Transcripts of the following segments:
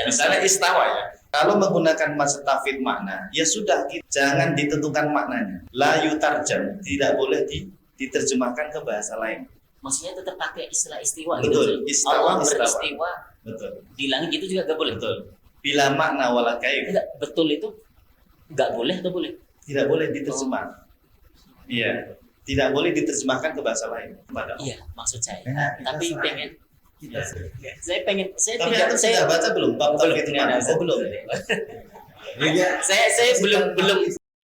Misalnya istawa ya. Kalau menggunakan maksud tafid makna, ya sudah, jangan ditentukan maknanya. La yutarjam, tidak boleh diterjemahkan ke bahasa lain. Maksudnya tetap pakai istilah istiwa. Betul, gitu. istawa, Allah istawa. beristiwa. Betul. Di langit itu juga gak boleh. Betul. Bila makna wala kaif. Enggak, betul itu gak boleh atau boleh? Tidak boleh diterjemah. Iya, tidak boleh diterjemahkan ke bahasa lain. Iya, maksud saya. serah. Tapi pengen Kita saya tapi tidak Anda sudah baca belum bab tauhid itu mana? saya Belum. saya belum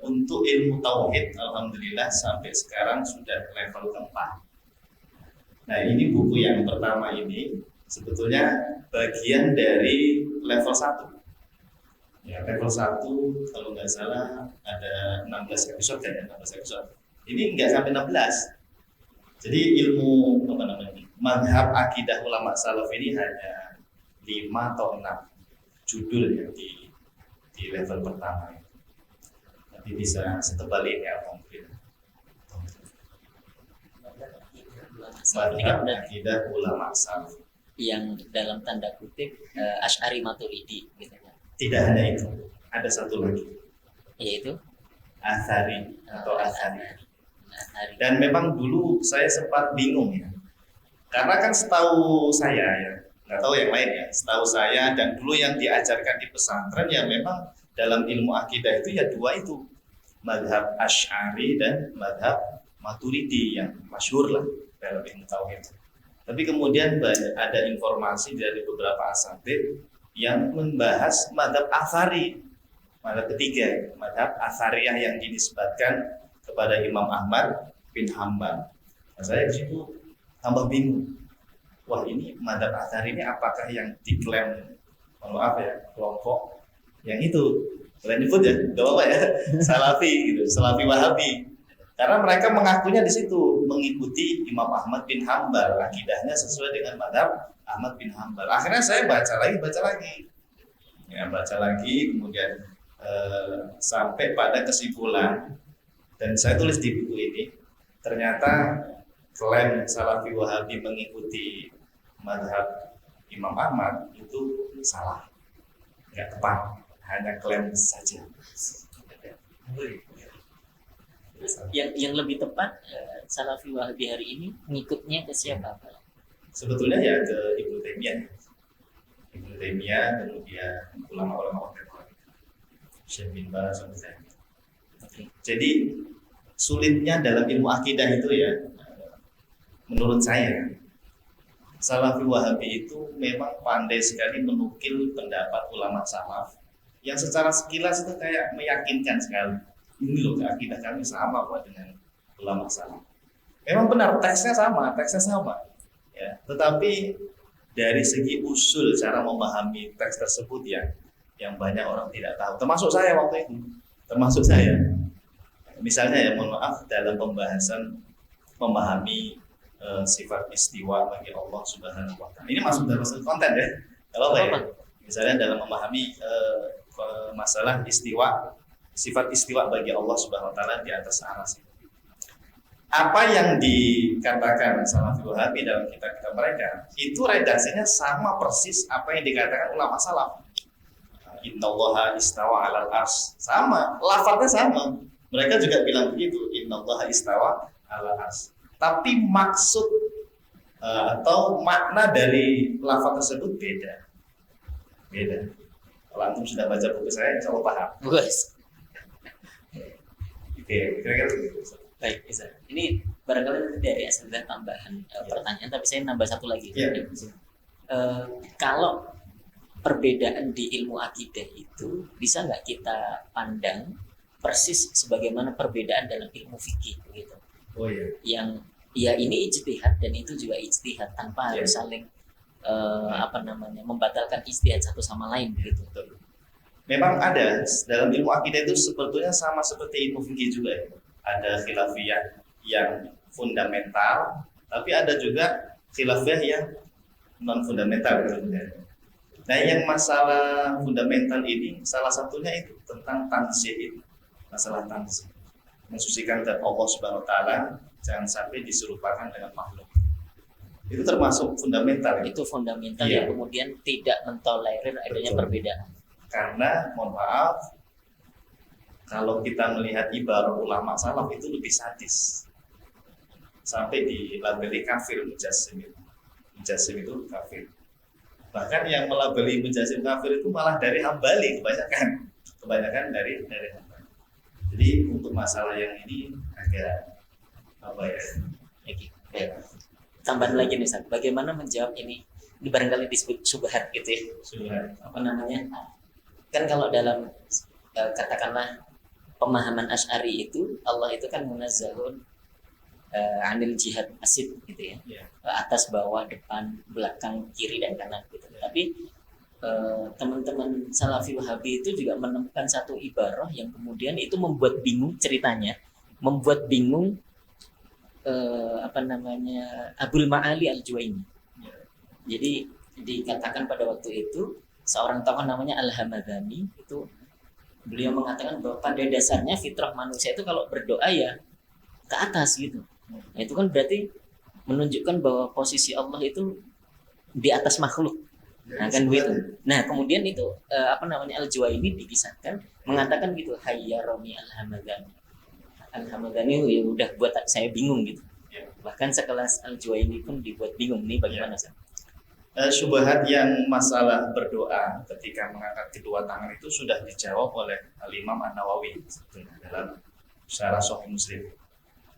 Untuk ilmu tauhid, alhamdulillah sampai sekarang sudah level keempat. Nah, ini buku yang pertama ini sebetulnya bagian dari level 1. Ya, level 1 kalau nggak salah ada 16 episode kan, 16 episode. Ini nggak sampai 16. Jadi ilmu apa namanya? Mazhab akidah ulama salaf ini hanya 5 atau 6 judul ya di level pertama. Tapi bisa setebal ini alhamdulillah. Mazhab akidah ulama salaf yang dalam tanda kutip Asy'ari Maturidi gitu kan. Tidak hanya itu, ada satu lagi, Yaitu Athari atau Athari. Asy'ari. Dan memang dulu saya sempat bingung ya, karena kan setahu saya ya, nggak tahu yang lain ya, setahu saya dan dulu yang diajarkan di pesantren ya memang dalam ilmu akidah itu ya dua itu, mazhab Asy'ari dan mazhab Maturidi yang masyhur lah dalam ilmu tauhid. Tapi kemudian ada informasi dari beberapa asatidz yang membahas mazhab Athari, mazhab ketiga, mazhab Athariyah yang dinisbatkan kepada Imam Ahmad bin Hanbal. Nah, saya di situ tambah bingung. Wah, ini mazhab Athari ini apakah yang diklaim, maaf ya, kelompok yang itu, kalian nyebut ya, gak apa-apa ya, Salafi gitu, Salafi Wahabi. Karena mereka mengakunya di situ mengikuti Imam Ahmad bin Hanbal, akidahnya sesuai dengan mazhab Ahmad bin Hanbal. Akhirnya saya baca lagi, ya, kemudian sampai pada kesimpulan, dan saya tulis di buku ini, ternyata klaim Salafi Wahabi mengikuti mazhab Imam Ahmad itu salah, nggak tepat, hanya klaim saja. Yang lebih tepat Salafi Wahabi hari ini ngikutnya ke siapa Pak? Sebetulnya ya ke Ibnu Taimiyah, kemudian ulama-ulama waktu itu, Syekh bin Baz. Okay. Jadi sulitnya dalam ilmu akidah itu ya, menurut saya Salafi Wahabi itu memang pandai sekali menukil pendapat ulama salaf yang secara sekilas itu kayak meyakinkan sekali. Ini loh akidah kami sama kok dengan ulama salaf. Memang benar teksnya sama ya, tetapi dari segi usul cara memahami teks tersebut ya, yang banyak orang tidak tahu, termasuk saya waktu itu, misalnya ya, mohon maaf, dalam pembahasan memahami sifat istiwa bagi Allah Subhanahu wa Ta'ala. Ini masuk dalam konten ya, kalau ya, misalnya dalam memahami masalah istiwa, sifat istiwa bagi Allah Subhanahu wa Ta'ala di atas arsy. Apa yang dikatakan Salafi Wahabi dalam kitab-kitab mereka itu redaksinya sama persis apa yang dikatakan ulama salaf. Innallaha istawa 'alal arsy, sama, lafadznya sama. Mereka juga bilang begitu, innallaha istawa 'alal arsy. Tapi maksud atau makna dari lafadz tersebut beda. Kalau antum sudah baca buku saya, insya Allah paham. Bagus. Oke, kira-kira begitu. Baik, Isa. Ini barangkali nanti dari ada tambahan pertanyaan, tapi saya nambah satu lagi. Ya. Kalau perbedaan di ilmu akidah itu bisa nggak kita pandang persis sebagaimana perbedaan dalam ilmu fikih begitu? Oh iya. Yang ya ini ijtihad dan itu juga ijtihad tanpa harus saling membatalkan ijtihad satu sama lain begitu. Betul. Memang ada dalam ilmu akidah itu sebetulnya sama seperti ilmu fikih juga ya. Ada khilafiyah yang fundamental, tapi ada juga khilafiyah yang non fundamental. Nah, yang masalah fundamental ini salah satunya itu tentang tanzih, masalah tanzih, mensucikan zat Allah Subhanahu wa Ta'ala, jangan sampai diserupakan dengan makhluk. Itu termasuk fundamental. Itu fundamental Iya. yang kemudian tidak mentolerir adanya Betul. perbedaan. Karena mohon maaf, kalau kita melihat ibarat ulama salaf itu lebih sadis, sampai dilabeli kafir mujassim itu. Mujassim itu kafir. Bahkan yang melabeli mujassim kafir itu malah dari Hambali kebanyakan dari Hambali. Jadi untuk masalah yang ini agak apa ya? Oke. Baik. Tambahan lagi nih, Ustaz. Bagaimana menjawab ini? Ini barangkali disebut subhat gitu ya. Sudah Apa namanya? Kan kalau dalam katakanlah pemahaman Asy'ari itu Allah itu kan munazzahun anil jihad asid gitu ya. ya. Atas, bawah, depan, belakang, kiri dan kanan gitu. Tapi teman-teman Salafi Wahabi itu juga menemukan satu ibarah yang kemudian itu membuat bingung ceritanya, membuat bingung Abul Ma'ali Al-Juwaini. Jadi dikatakan pada waktu itu seorang tokoh namanya Al-Hamadani itu beliau mengatakan bahwa pada dasarnya fitrah manusia itu kalau berdoa ya ke atas gitu. Nah, itu kan berarti menunjukkan bahwa posisi Allah itu di atas makhluk. Nah, kan begitu. Nah, kemudian itu Al-Juwaini dikisahkan mengatakan gitu, hayya Romi Al-Hamadani. Al-Hamadani ya udah buat saya bingung gitu. Bahkan sekelas Al-Juwaini pun dibuat bingung nih bagaimana sih? Syubhat yang masalah berdoa ketika mengangkat kedua tangan itu sudah dijawab oleh Al-Imam An-Nawawi dalam Syarah Sahih Muslim,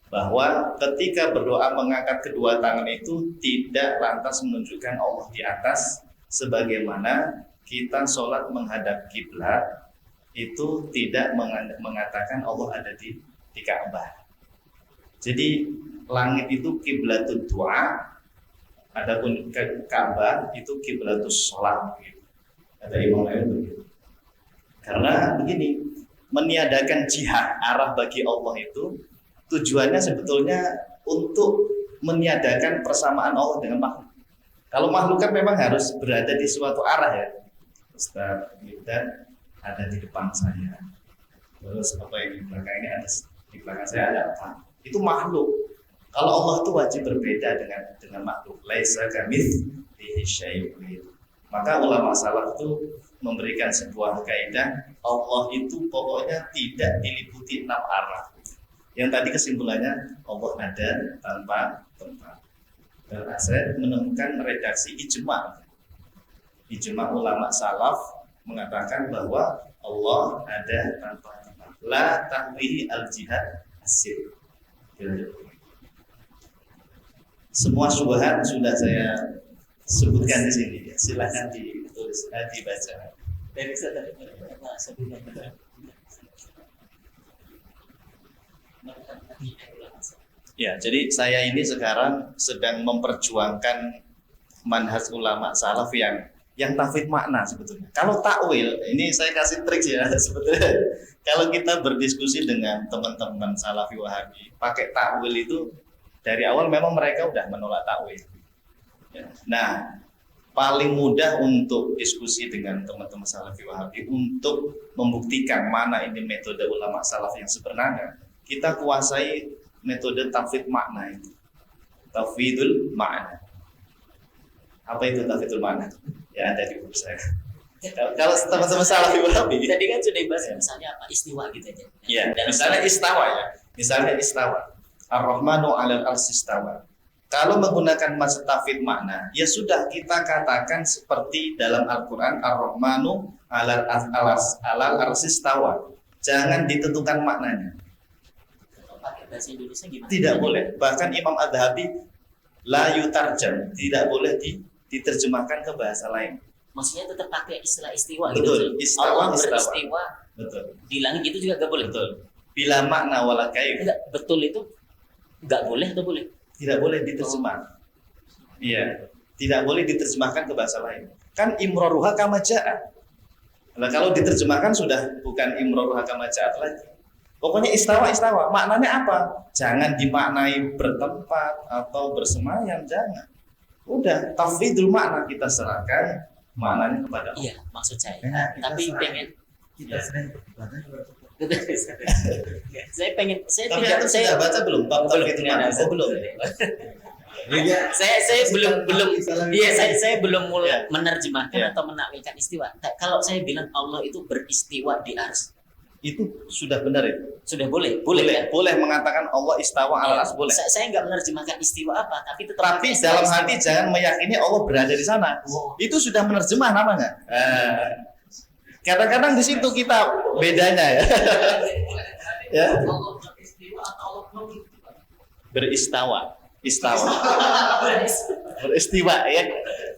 bahwa ketika berdoa mengangkat kedua tangan itu tidak lantas menunjukkan Allah di atas, sebagaimana kita sholat menghadap kiblat itu tidak mengatakan Allah ada di Ka'bah. Jadi langit itu kiblatul doa, adapun Ka'bah itu kiblatus sholat. Ada imam lain begitu. Karena begini, meniadakan jihad arah bagi Allah itu tujuannya sebetulnya untuk meniadakan persamaan Allah dengan makhluk. Kalau makhluk kan memang harus berada di suatu arah ya. Ustaz, dan ada di depan saya. Terus apa yang di belakang ini ada di belakang saya ada apa? Itu makhluk. Kalau Allah itu wajib berbeda dengan makhluk. Laisa kamitslihi syai'un. Maka ulama salaf itu memberikan sebuah kaidah, Allah itu pokoknya tidak diliputi 6 arah. Yang tadi kesimpulannya Allah ada tanpa tempat. Dan saya menemukan redaksi ijma ulama salaf mengatakan bahwa Allah ada tanpa tempat. La tahwihi al-jihad asir. Semua syubhat sudah saya sebutkan di sini. Silakan ditulis, dibaca. Dari sana Ya, jadi saya ini sekarang sedang memperjuangkan manhaj ulama salaf yang tafwid makna sebetulnya. Kalau takwil, ini saya kasih trik ya sebetulnya. Kalau kita berdiskusi dengan teman-teman Salafi Wahabi, pakai takwil itu dari awal memang mereka udah menolak takwil. Ya. Nah, paling mudah untuk diskusi dengan teman-teman Salafi Wahabi untuk membuktikan mana ini metode ulama salaf yang sebenarnya, kita kuasai metode tafwid makna itu. Tafwidul makna. Apa itu tafwidul makna? Ya ada di buku saya. Kalau teman-teman Salafi Wahabi, tadi kan sudah dibahas misalnya apa istiwa gitu aja. ya, misalnya istawa ya. Misalnya istawa. Ar-Rahmanu 'alal arsy istawa. Kalau menggunakan maksud tafwid makna, ya sudah kita katakan seperti dalam Al-Qur'an Ar-Rahmanu 'alal arsy istawa. Jangan ditentukan maknanya. Pakai bahasa Indonesia gimana? Tidak boleh. Bahkan Imam Adz-Dzahabi la yutarjam, tidak boleh diterjemahkan ke bahasa lain. Maksudnya tetap pakai istilah istiwa Betul, gitu. istawa, Allah beristiwa Betul. di langit itu juga nggak boleh. Betul. Bila makna wala kaif. Enggak, betul itu nggak boleh atau boleh? Tidak boleh diterjemah. Iya, tidak boleh diterjemahkan ke bahasa lain. Kan imroruha kama ja'a. Nah, kalau diterjemahkan sudah bukan imroruha kama ja'a lagi. Pokoknya istawa. Maknanya apa? Jangan dimaknai bertempat atau bersemayam, jangan. Udah, tafwidul makna kita serahkan maknanya kepada Allah. Iya, maksud saya. Kita Tapi pengen kita sering beribadah juga saya pengen saya Tapi tidak itu saya sudah baca belum bab belum tafwidul makna? Oh, belum. Iya. Saya belum iya saya belum mulai Iya. menerjemahkan Iya. atau menakwilkan istiwa. Kalau saya bilang Allah itu beristiwa di ars, Itu sudah benar itu. sudah boleh kan? Boleh mengatakan Allah istawa ala ars, boleh. Saya nggak menerjemahkan istiwa apa, tapi tetap Tapi pakai dalam istiwa. hati jangan meyakini Allah berada di sana. Itu sudah menerjemah namanya. Kadang-kadang di situ kita bedanya ya. Ya. Allah beristiwa atau Allah belum Beristawa, istawa. Beristiwa ya.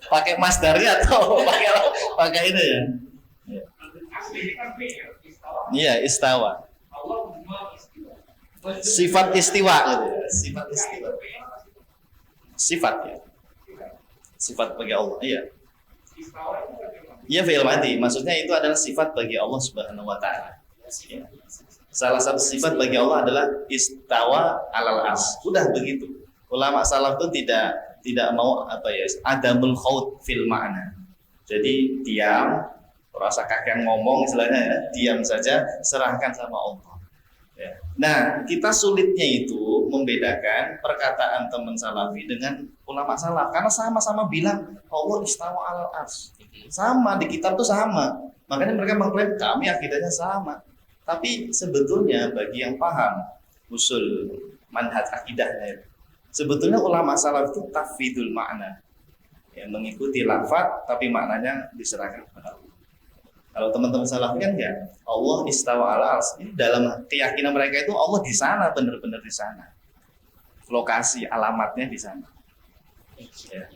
Pakai masdarnya atau pakai ini ya. Iya, istawa. Sifat istiwa gitu ya. Sifat istiwa. Sifat ya. Sifat bagi Allah. Iya. Iya fi'il madhi. Maksudnya itu adalah sifat bagi Allah Subhanahu wa taala. Ya. Salah satu sifat bagi Allah adalah istawa alal ars. Udah begitu. Ulama salaf itu tidak mau adamul khaut fil ma'na. Jadi diam, rasa kakek ngomong istilahnya ya, diam saja, serahkan sama Allah. Ya. Nah, kita sulitnya itu membedakan perkataan teman salafi dengan ulama salaf karena sama-sama bilang Allah istawa alal ars. Sama di kitab tuh sama. Makanya mereka mengklaim kami akidahnya sama. Tapi sebetulnya bagi yang paham usul manhaj akidahnya, sebetulnya ulama salaf itu tafwidul makna, yang mengikuti lafaz tapi maknanya diserahkan kepada Allah. Kalau teman-teman salaf kan ya Allah istawa ala ars, ini dalam keyakinan mereka itu Allah di sana, benar-benar di sana, lokasi alamatnya di sana. Ya.